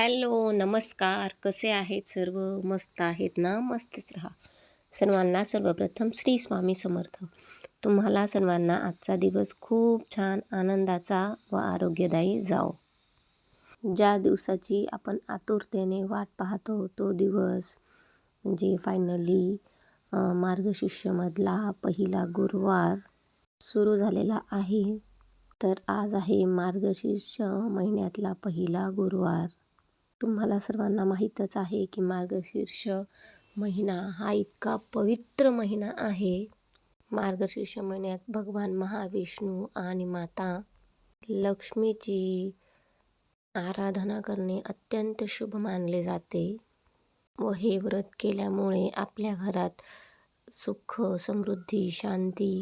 Hello, नमस्कार. कसे आहेत सर्व? मस्त आहेत ना? मस्तच राहा. सर्वांना सर्वप्रथम श्री स्वामी समर्थ. तुम्हाला सर्वांना आजचा दिवस खूप छान आनंदाचा व आरोग्यदायी जाओ. ज्या दिवसाची आपण आतुरतेने वाट पाहतो तो दिवस म्हणजे फायनली मार्गशीर्षमधला पहिला गुरुवार सुरू झालेला आहे. तर आज आहे मार्गशीर्ष महिन्यातला पहिला गुरुवार. तुम्हाला सर्वांना माहीतच आहे की मार्गशीर्ष महिना हा इतका पवित्र महिना आहे. मार्गशीर्ष महिन्यात भगवान महाविष्णू आणि माता लक्ष्मीची आराधना करणे अत्यंत शुभ मानले जाते व हे व्रत केल्यामुळे आपल्या घरात सुख, समृद्धी, शांती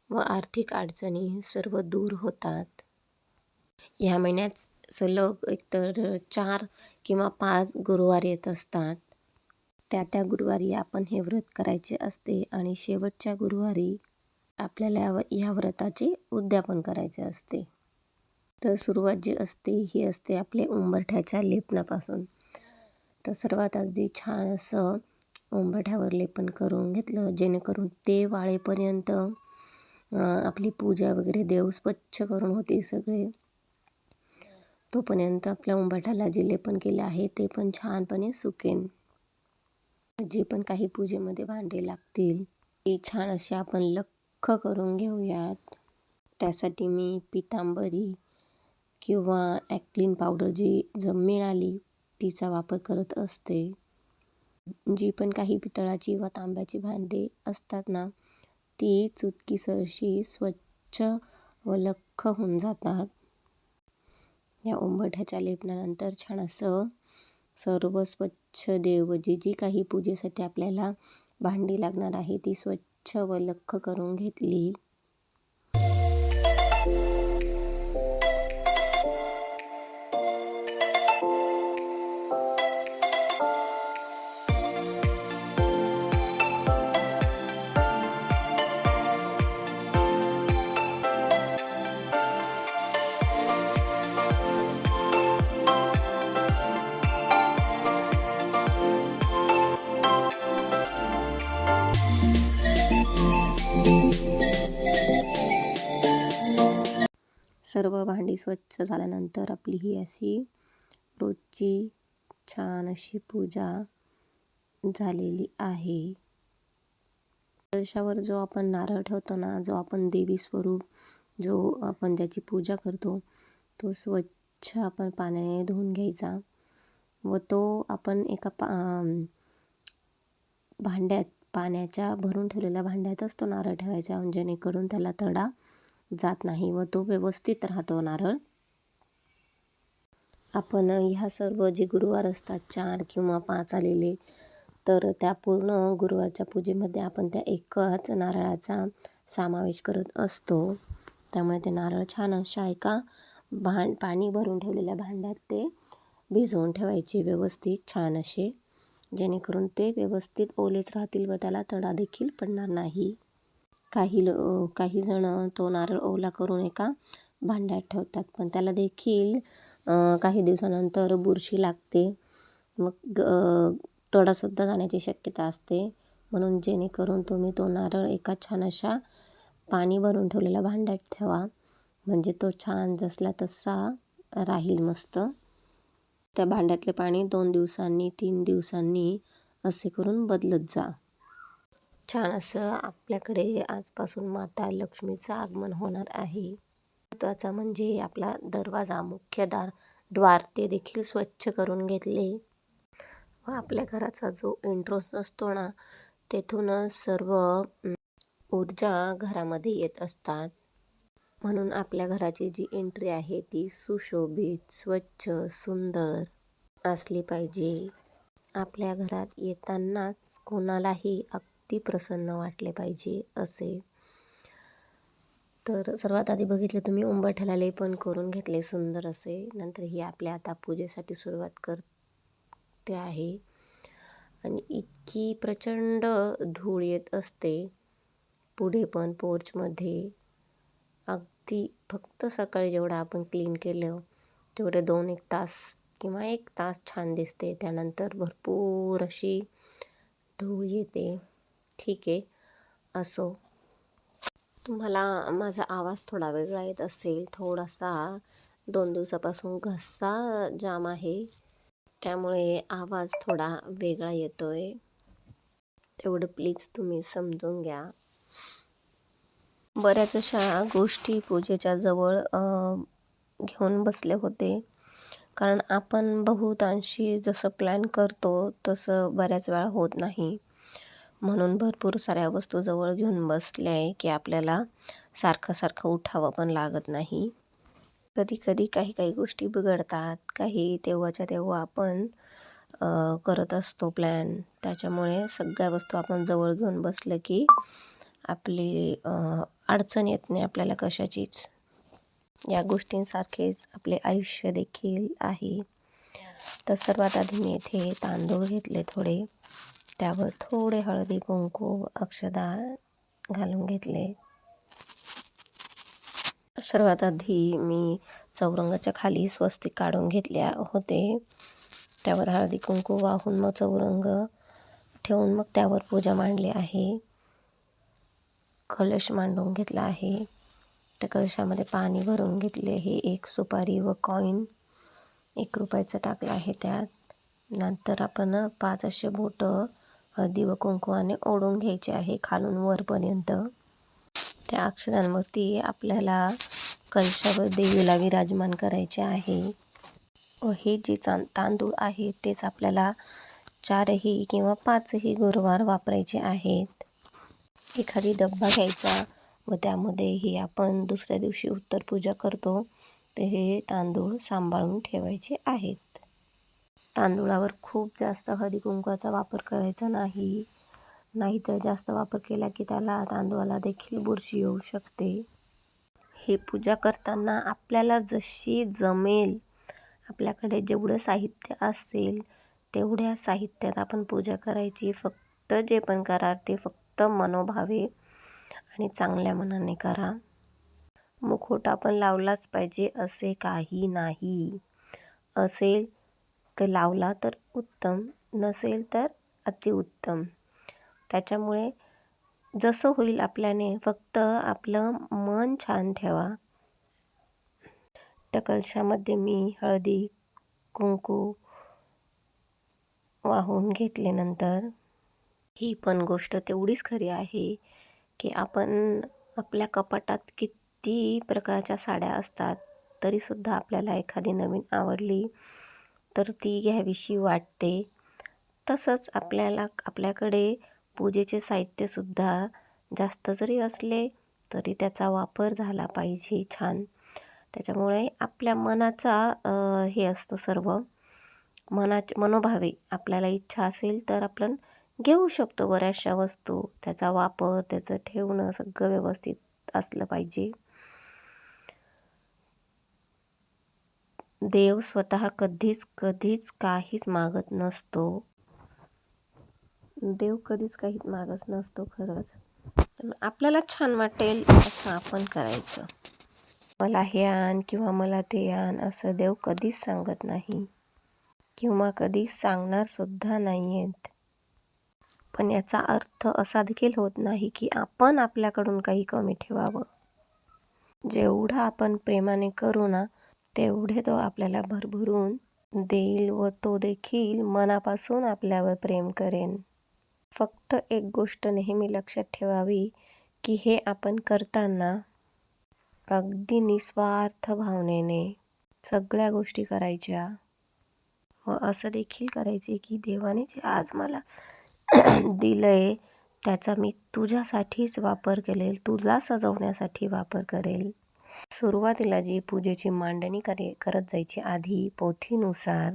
व आर्थिक अडचणी सर्व दूर होतात. ह्या महिन्यात सलग एकतर 4 किंवा 5 गुरुवार येत असतात. त्या गुरुवारी आपण हे व्रत करायचे असते आणि शेवटच्या गुरुवारी आपल्याला या व्रताचे उद्यापन करायचे असते. तर सुरुवात जी असते ही असते आपले उंबरठ्याच्या लेपनापासून. तर सर्वात आधी छान असं उंबरठ्यावर लेपन करून घेतलं जेणेकरून ते वाळेपर्यंत आपली पूजा वगैरे देव स्वच्छ करून होते सगळे. तोपर्यंत आपल्या उंबरठ्याला जे लेपन केले आहे ते पण छानपणे सुकेन. जे पण काही पूजेमध्ये भांडे लागतील ते छान असे आपण लख्ख करून घेऊयात. त्यासाठी मी पितांबरी किंवा ॲक्लिन पावडर जी मिळाली तिचा वापर करत असते. जी पण काही पितळाची व तांब्याची भांडे असतात ना ती चुटकीसरशी स्वच्छ व लख्ख होऊन जातात. या उंबरठ्याच्या लेपनानंतर छान असं सर्व स्वच्छ देव जी काही पूजेसाठी आपल्याला भांडी लागणार आहे ती स्वच्छ व लख्ख करून घेतली. सर्व भांडी स्वच्छ झाल्यानंतर आपली ही अशी रोजची छान अशी पूजा झालेली आहे. कलशावर जो आपण नारळ ठेवतो ना, जो आपण देवी स्वरूप जो आपण ज्याची पूजा करतो तो स्वच्छ आपण पाण्याने धुवून घ्यायचा व तो आपण एका भांड्यात पाण्याच्या भरून ठेवलेल्या भांड्यातच तो नारळ ठेवायचा जेणेकरून त्याला तडा जात नाही व तो व्यवस्थित राहतो नारळ. आपण ह्या सर्व जे गुरुवार असतात 4 किंवा 5 आलेले तर त्या पूर्ण गुरुवारच्या पूजेमध्ये आपण त्या एकाच नारळाचा समावेश करत असतो. त्यामुळे ते नारळ छान अशा एका पाणी भरून ठेवलेल्या भांड्यात ते भिजवून ठेवायचे व्यवस्थित छान असे जेणेकरून ते व्यवस्थित ओलेच राहतील व त्याला तडा देखील पडणार नाही. काही जण तो नारळ ओला करून एका भांड्यात ठेवतात पण त्याला देखील काही दिवसानंतर बुरशी लागते मग तडासुद्धा जाण्याची शक्यता असते. म्हणून जेणेकरून तुम्ही तो नारळ एका छान अशा पाणी भरून ठेवलेल्या भांड्यात ठेवा म्हणजे तो छान जसला तसा राहील मस्त. त्या भांड्यातले पाणी 2 दिवसांनी 3 दिवसांनी असे करून बदलत जा. छान असं आपल्याकडे आजपासून माता लक्ष्मीचं आगमन होणार आहे. महत्त्वाचा म्हणजे आपला दरवाजा मुख्य द्वार ते देखील स्वच्छ करून घेतले व आपल्या घराचा जो एंट्रन्स असतो ना तेथूनच सर्व ऊर्जा घरामध्ये येत असतात. म्हणून आपल्या घराची जी एंट्री आहे ती सुशोभित, स्वच्छ, सुंदर असली पाहिजे. आपल्या घरात येतानाच कोणालाही अगदी प्रसन्न वाटले पाहिजे असे. तर सर्वात आधी बघितलं तुम्ही उंबरठ्याला लेपन करून घेतले सुंदर असे. नंतर ही आपल्या आता पूजेसाठी सुरुवात करते आहे आणि इतकी प्रचंड धूळ येत असते पुढे पण पोर्चमध्ये. अगदी फक्त सकाळी जेवढं आपण क्लीन केलं तेवढे 2-1 तास किंवा 1 तास छान दिसते. त्यानंतर भरपूर अशी धूळ येते. ठीक आहे, असो. तुम्हाला माझा आवाज थोडा वेगळा येत असेल, थोडासा 2 दिवसापासून घसा जाम आहे, त्यामुळे आवाज थोडा वेगळा येतोय. तेवढं प्लीज तुम्ही समजून घ्या. बऱ्याच अशा गोष्टी पूजेच्या जवळ घेऊन बसले होते, कारण आपण बहुतांशी जसं प्लॅन करतो तसं बऱ्याच वेळा होत नाही. म्हणून भरपूर साऱ्या वस्तू जवळ घेऊन बसले आहे की आपल्याला सारखं उठावं पण लागत नाही. कधी काही काही गोष्टी बिघडतात, काही तेव्हाच्या तेव्हा आपण करत असतो प्लॅन. त्याच्यामुळे सगळ्या वस्तू आपण जवळ घेऊन बसलं की आपली अडचण येत नाही आपल्याला कशाचीच. या गोष्टींसारखेच आपले आयुष्य देखील आहे. तर सर्वात आधी मी इथे तांदूळ घेतले थोडे, त्यावर थोडे हळदी कुंकू अक्षदा घालून घेतले. सर्वात आधी मी चौरंगाच्या खाली स्वस्तिक काढून घेतल्या होते. त्यावर हळदी कुंकू वाहून मग चौरंग ठेवून मग त्यावर पूजा मांडली आहे. कलश मांडून घेतला आहे. त्या कलशामध्ये पाणी भरून घेतले आहे. 1 सुपारी व कॉईन 1 रुपयाचं टाकलं आहे त्यात. नंतर आपण 5 असे बोटं हळदी व कुंकवाने ओढून घ्यायचे आहे खालून वरपर्यंत. त्या अक्षदांवरती आपल्याला कलशावर देवीला विराजमान करायचे आहे. व हे जे तांदूळ आहे तेच आपल्याला 4ही किंवा 5ही गुरुवार वापरायचे आहेत. एखादी डब्बा घ्यायचा व त्यामध्ये आपण दुसऱ्या दिवशी उत्तर पूजा करतो तर हे तांदूळ सांभाळून ठेवायचे आहेत. तांदूळावर खूप जास्त हळदी कुंकवाचा वापर करायचा नाही, नाहीतर जास्त वापर केला की तांदूळाला देखील बुरशी येऊ शकते. हे पूजा करताना आपल्याला जशी जमेल, आपल्याकडे जेवढं साहित्य असेल तेवढ्या साहित्यात आपण पूजा करायची. फक्त जे पण करा ते फक्त मनोभावे आणि चांगल्या मनाने करा. मुखवटा पण लावलाच पाहिजे असे काही नाही. असेल तर लावला तर उत्तम, नसेल तर अतिउत्तम. त्याच्यामुळे जसं होईल आपल्याने फक्त आपलं मन छान ठेवा. त्या कलशामध्ये मी हळदी कुंकू वाहून घेतल्यानंतर ही पण गोष्ट तेवढीच खरी आहे की आपण आपल्या कपाटात किती प्रकारच्या साड्या असतात, तरीसुद्धा आपल्याला एखादी नवीन आवडली तर ती घ्यावीशी वाटते. तसंच आपल्याकडे पूजेचे साहित्यसुद्धा जास्त जरी असले तरी त्याचा वापर झाला पाहिजे छान. त्याच्यामुळे आपल्या मनाचा हे असतं सर्व. मनोभावे आपल्याला इच्छा असेल तर आपण घेऊ शकतो बऱ्याचशा वस्तू. त्याचा वापर, त्याचं ठेवणं सगळं व्यवस्थित असलं पाहिजे. देव स्वतः कधीच काहीच मागत नसतो. देव कधीच काहीच मागत नसतो खरंच. आपल्याला छान वाटेल असं आपण करायचं. मला हे आण किंवा मला ते आण असं देव कधीच सांगत नाही किंवा कधी सांगणार सुद्धा नाही आहेत. पण याचा अर्थ असा देखील होत नाही की आपण आपल्याकडून काही कमी ठेवावं. जेवढं आपण प्रेमाने करू ना तेवढे तो आपल्याला भरभरून देईल व तो देखील मनापासून आपल्यावर प्रेम करेन. फक्त एक गोष्ट नेहमी लक्षात ठेवावी की हे आपण करताना अगदी निस्वार्थ भावनेने सगळ्या गोष्टी करायच्या व असं देखील करायचे की देवाने जे आज मला दिलंय त्याचा मी तुझ्यासाठीच वापर करेल, तुला सजवण्यासाठी वापर करेल. सुरुवातीला जी पूजेची मांडणी करत जायची आधी पोथीनुसार,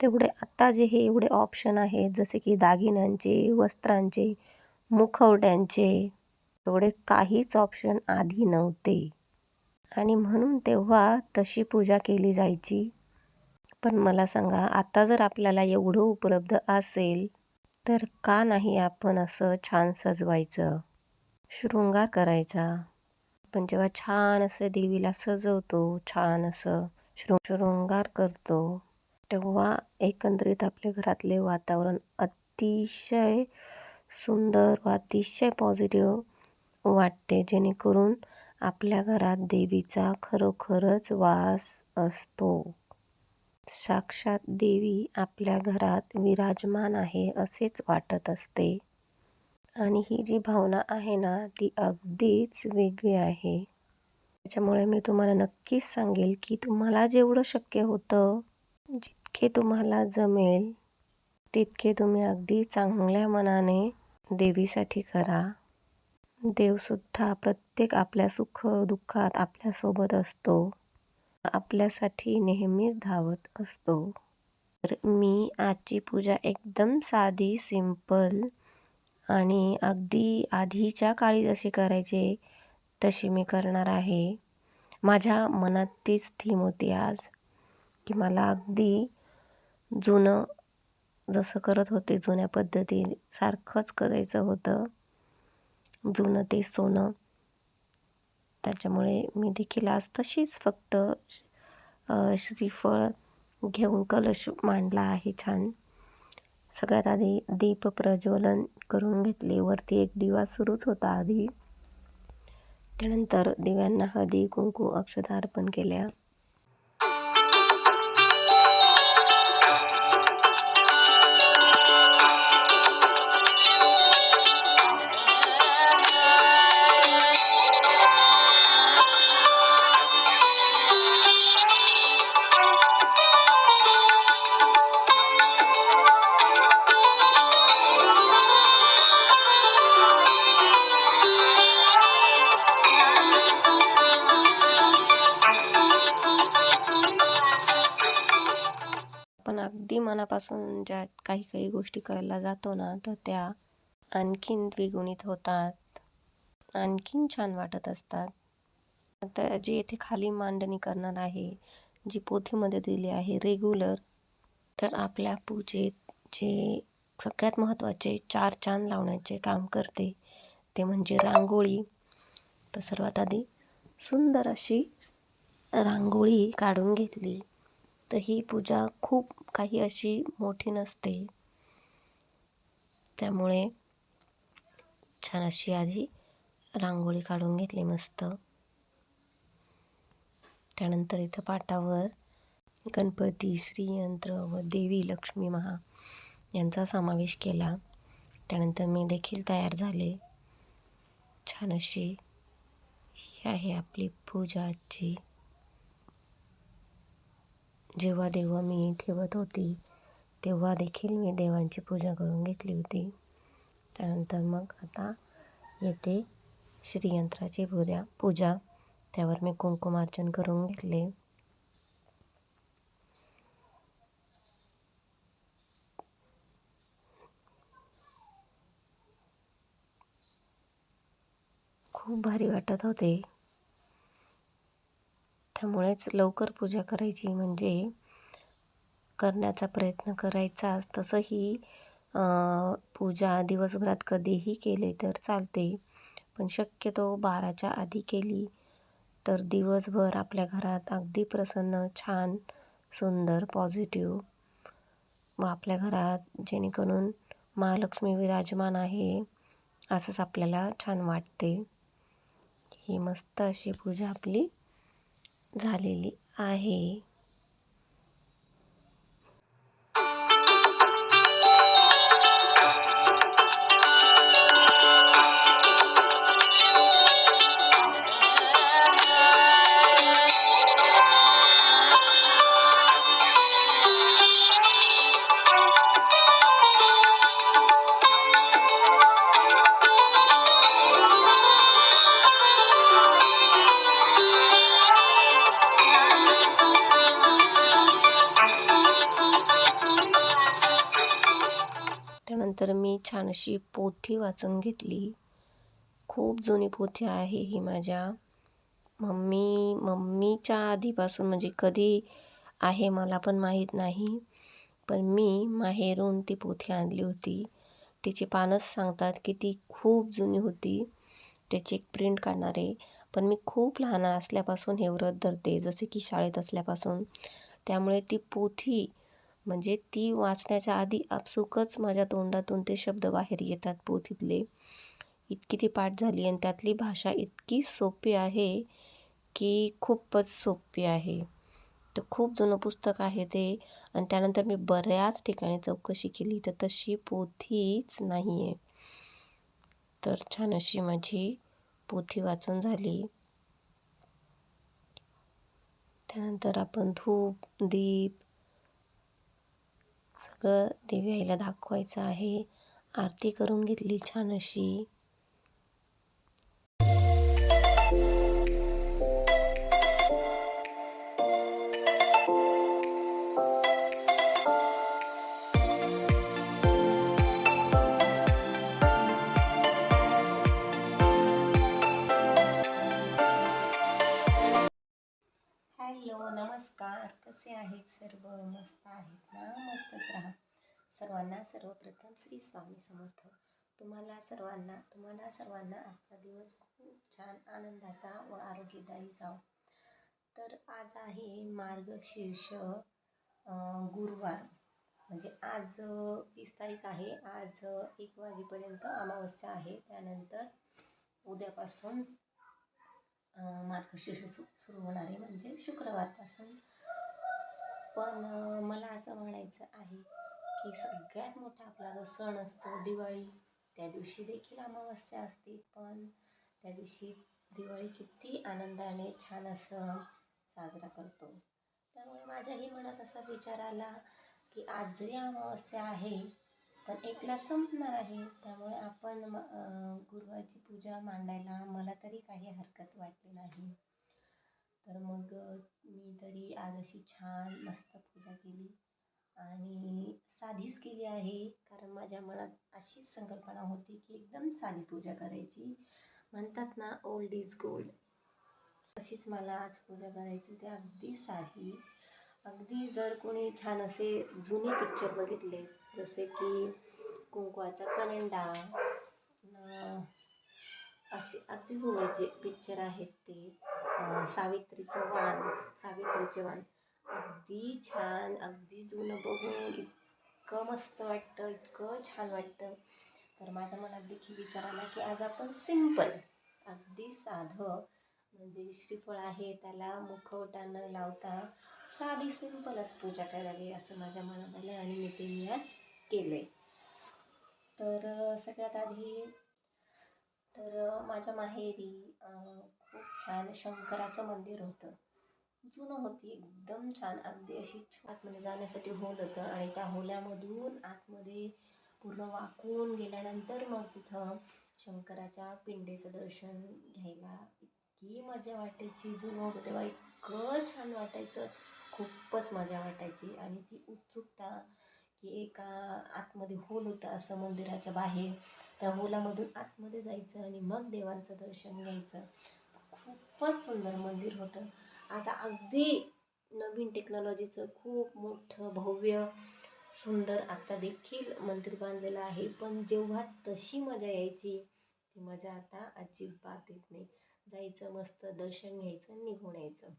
तेवढे आता जे हे एवढे ऑप्शन आहेत जसे की दागिन्यांचे, वस्त्रांचे, मुखवट्यांचे, एवढे काहीच ऑप्शन आधी नव्हते आणि म्हणून तेव्हा तशी पूजा केली जायची. पण मला सांगा आता जर आपल्याला एवढं उपलब्ध असेल तर का नाही आपण असं छान सजवायचं, शृंगार करायचा. पण जेव्हा छान असं देवीला सजवतो, छान असं शृंगार करतो तेव्हा एकंदरीत आपल्या घरातले वातावरण अतिशय सुंदर व अतिशय पॉझिटिव्ह वाटते, जेणेकरून आपल्या घरात देवीचा खरोखरच वास असतो. साक्षात देवी आपल्या घरात विराजमान आहे असेच वाटत असते. आणि ही जी भावना आहे ना, ती अगदीच वेगळी आहे. त्याच्यामुळे मी तुम्हाला नक्कीच सांगेल की तुम्हाला जेवढं शक्य होतं, जितके तुम्हाला जमेल तितके तुम्ही अगदी चांगल्या मनाने देवीसाठी करा. देवसुद्धा प्रत्येक आपल्या सुख-दुःखात आपल्यासोबत असतो. आपल्यासाठी नेहमीच धावत असतो. तर मी आजची पूजा एकदम साधी, सिंपल आणि अगदी आधीच्या काळी जशी करायचे तशी मी करणार आहे. माझ्या मनात तीच थीम होती आज, की मला अगदी जुनं जसं करत होते जुन्या पद्धतीसारखंच करायचं होतं. जुनं ते सोनं. त्याच्यामुळे मी देखील आज तशीच फक्त श्रीफळ घेऊन कलश मांडला आहे छान. सगळ्यात आधी दीप प्रज्वलन करून घेतले. वरती एक दिवा सुरूच होता आधी. त्यानंतर दिव्यांना हळदी, कुंकू, अक्षता अर्पण केल्या. पण अगदी मनापासून ज्या काही गोष्टी करायला जातो ना, तर त्या आणखीन द्विगुणित होतात, आणखीन छान वाटत असतात. तर जी येथे खाली मांडणी करणार आहे, जी पोथीमध्ये दिली आहे रेग्युलर, तर आपल्या पूजेत जे सगळ्यात महत्त्वाचे 4 चांद लावण्याचे काम करते ते म्हणजे रांगोळी. तर सर्वात आधी सुंदर अशी रांगोळी काढून घेतली. तर ही पूजा खूप काही अशी मोठी नसते, त्यामुळे छान अशी आधी रांगोळी काढून घेतली मस्त. त्यानंतर इथं पाटावर गणपती, श्रीयंत्र व देवी लक्ष्मी महा यांचा समावेश केला. त्यानंतर मी देखील तयार झाले. छान अशी ही आहे आपली पूजा आजची. जेव्हा देवा मी ठेवत होती तेव्हा देखील मी देवांची पूजा करून घेतली होती. त्यानंतर मग आता येते श्रीयंत्राची पूजा. त्यावर मी कुंकुमार्चन करून घेतले. खूप भारी वाटत होते. त्यामुळेच लवकर पूजा करायची, म्हणजे करण्याचा प्रयत्न करायचा. तसंही पूजा दिवसभरात कधीही केले तर चालते, पण शक्यतो 12च्या आधी केली तर दिवसभर आपल्या घरात अगदी प्रसन्न, छान, सुंदर, पॉझिटिव्ह व आपल्या घरात जेणेकरून महालक्ष्मी विराजमान आहे असंच आपल्याला छान वाटते. ही मस्त अशी पूजा आपली झालेली आहे. त्यानंतर मी छान अशी पोथी वाचून घेतली. खूप जुनी पोथी आहे ही. माझ्या मम्मीच्या आधीपासून, म्हणजे कधी आहे मला पण माहीत नाही, पण मी माहेरून ती पोथी आणली होती. तिची पानच सांगतात की ती खूप जुनी होती. त्याची एक प्रिंट काढणार आहे. पण मी खूप लहान असल्यापासून हे व्रत धरते, जसे की शाळेत असल्यापासून. त्यामुळे ती पोथी म्हणजे ती वाचण्याच्या आधी आपसुकच माझ्या तोंडातून ते शब्द बाहेर येतात पोथीतले. इतकी ती पाठ झाली आणि त्यातली भाषा इतकी सोपी आहे की खूपच सोपी आहे. तर खूप जुनं पुस्तक आहे ते आणि त्यानंतर मी बऱ्याच ठिकाणी चौकशी केली तर तशी पोथीच नाही आहे. तर छान अशी माझी पोथी वाचून झाली. त्यानंतर आपण धूप, दीप सगळं देवी आईला दाखवायचं आहे. आरती करून घेतली छान अशी. हॅलो, नमस्कार. कसे आहेत सर्व? मस्त आहेत ना? मस्तच राहा. सर्वांना सर्वप्रथम श्री स्वामी समर्थ. तुम्हाला सर्वांना आजचा दिवस खूप छान आनंदाचा व आरोग्यदायी जाओ. तर आज आहे मार्गशीर्ष गुरुवार. म्हणजे आज 20 तारीख आहे. आज 1 वाजेपर्यंत अमावस्या आहे. त्यानंतर उद्यापासून मार्गशीर्ष सुरू होणार आहे, म्हणजे शुक्रवारपासून. पण मला असं म्हणायचं आहे की सगळ्यात मोठा आपला जो सण असतो दिवाळी, त्या दिवशी देखील अमावस्या असते, पण त्या दिवशी दिवाळी किती आनंदाने छान असं साजरा करतो. त्यामुळे माझ्याही मनात असा विचार आला की आज जरी अमावस्या आहे पण 1ला संपणार आहे, त्यामुळे आपण गुरुवारची पूजा मांडायला मला तरी काही हरकत वाटली नाही. तर मग मी तरी आज अशी छान मस्त पूजा केली आणि साधीच केली आहे, कारण माझ्या मनात अशीच संकल्पना होती की एकदम साधी पूजा करायची. म्हणतात ना, ओल्ड इज गोल्ड. अशीच मला आज पूजा करायची होती, अगदी साधी. अगदी जर कोणी छान असे जुने पिक्चर बघितले, जसे की कुंकवाचा करंडा, असे अगदी जुने जे पिक्चर आहेत ते, सावित्रीचे वाण, अगदी छान, अगदी जुनं बघून इतकं मस्त वाटतं, इतकं छान वाटतं. तर माझ्या मनात देखील विचार आला की आज आपण सिंपल, अगदी साधं, म्हणजे श्रीफळ आहे त्याला मुखवटा न लावता साधी सिंपलच पूजा करावी असं माझ्या मनात आलं आणि मी आज केलं आहे. तर सगळ्यात आधी तर माझ्या माहेरी खूप छान शंकराचं मंदिर होतं. जुनं होती, एकदम छान. अगदी अशी आतमध्ये जाण्यासाठी होल होतं आणि त्या होल्यामधून आतमध्ये पूर्ण वाकून गेल्यानंतर मग तिथं शंकराच्या पिंडीचं दर्शन घ्यायला इतकी मजा वाटायची. जुनं होतं तेव्हा इतकं छान वाटायचं, खूपच मजा वाटायची. आणि ती उत्सुकता की एका आतमध्ये होल होतं असं मंदिराच्या बाहेर, त्या होलामधून आतमध्ये जायचं आणि मग देवांचं दर्शन घ्यायचं. खूपच सुंदर मंदिर होतं. आता अगदी नवीन टेक्नॉलॉजीचं खूप मोठं भव्य सुंदर आता देखील मंदिर बांधलेलं आहे, पण जेव्हा तशी मजा यायची ती मजा आता अजिबात येत नाही. जायचं, मस्त दर्शन घ्यायचं, निघून यायचं.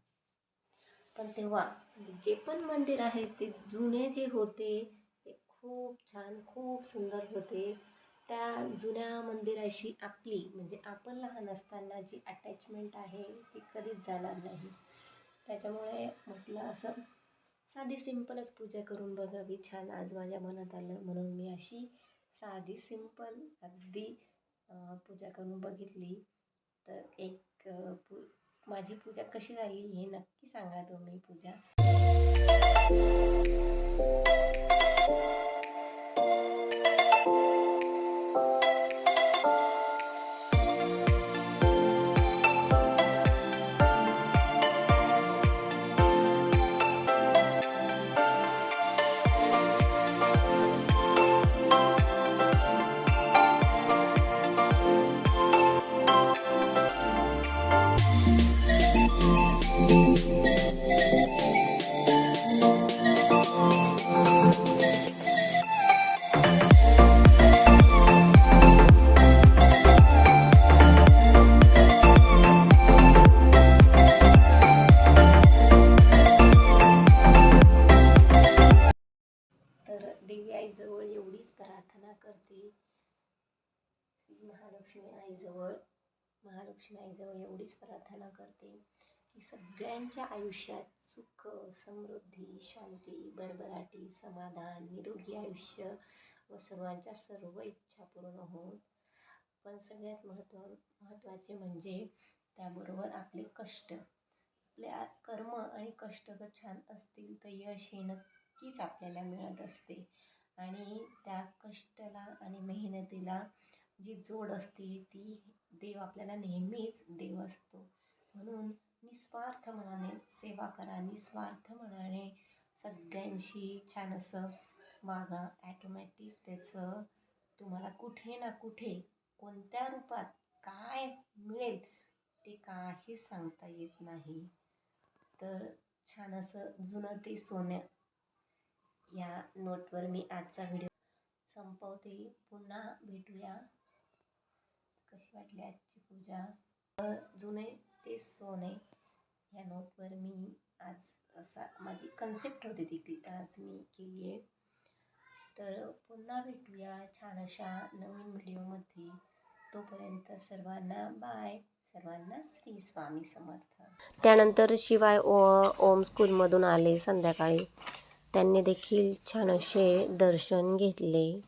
पण तेव्हा जे पण मंदिर आहे ते जुने जे होते ते खूप छान, खूप सुंदर होते. त्या जुन्या मंदिराशी आपली, म्हणजे आपण लहान असताना जी अटॅचमेंट आहे ती कधीच जाणार नाही. त्याच्यामुळे म्हटलं असं साधी सिंपलच पूजा करून बघावी. छान आज माझ्या मनात आलं म्हणून मी अशी साधी सिंपल अगदी पूजा करून बघितली. तर माझी पूजा कशी झाली हे नक्की सांगा तुम्ही. पूजा महालक्ष्मी आईजवळ एवढीच प्रार्थना करते की सगळ्यांच्या आयुष्यात सुख, समृद्धी, शांती, भरभराटी, समाधान, निरोगी आयुष्य व सर्वांच्या सर्व इच्छा पूर्ण होत. पण सगळ्यात महत्त्वाचे म्हणजे त्याबरोबर आपले कष्ट, आपले कर्म आणि कष्ट जर छान असतील तर यश हे नक्कीच आपल्याला मिळत असते. आणि त्या कष्टाला आणि मेहनतीला जी जोड असते ती देव आपल्याला नेहमीच देव असतो. म्हणून निस्वार्थ मनाने सेवा करा, निस्वार्थ मनाने सगळ्यांशी छान असं वागा. ॲटोमॅटिक त्याचं तुम्हाला कुठे ना कुठे कोणत्या रूपात काय मिळेल ते काहीच सांगता येत नाही. तर छान असं जुनं ते सोनं या नोटवर मी आजचा व्हिडिओ संपवते. पुन्हा भेटूया. कशी वाटली आजची पूजा? जुने ते सोने या नोटवर मी आज असा माझी कन्सेप्ट होती ती आज मी केली आहे. तर पुन्हा भेटूया छान अशा नवीन व्हिडिओमध्ये. तोपर्यंत सर्वांना बाय. सर्वांना श्री स्वामी समर्थ. त्यानंतर शिवाय ओम स्कूलमधून आले संध्याकाळी. त्यांनी देखील छान असे दर्शन घेतले.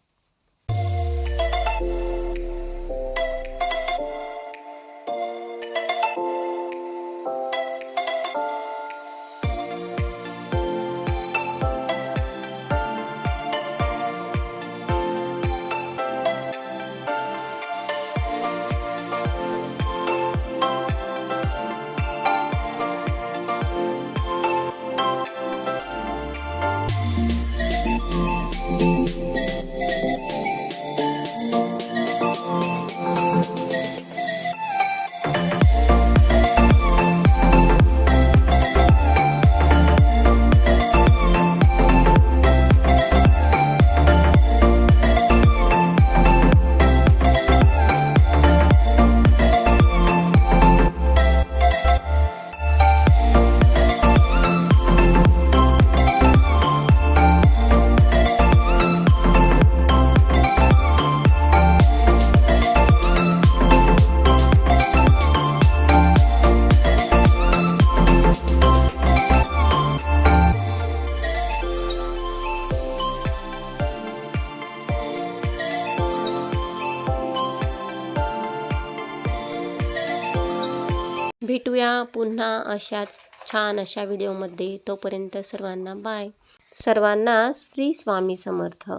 भेटूया पुन्हा अशाच छान अशा व्हिडिओमध्ये. तोपर्यंत सर्वांना बाय. सर्वांना श्री स्वामी समर्थ.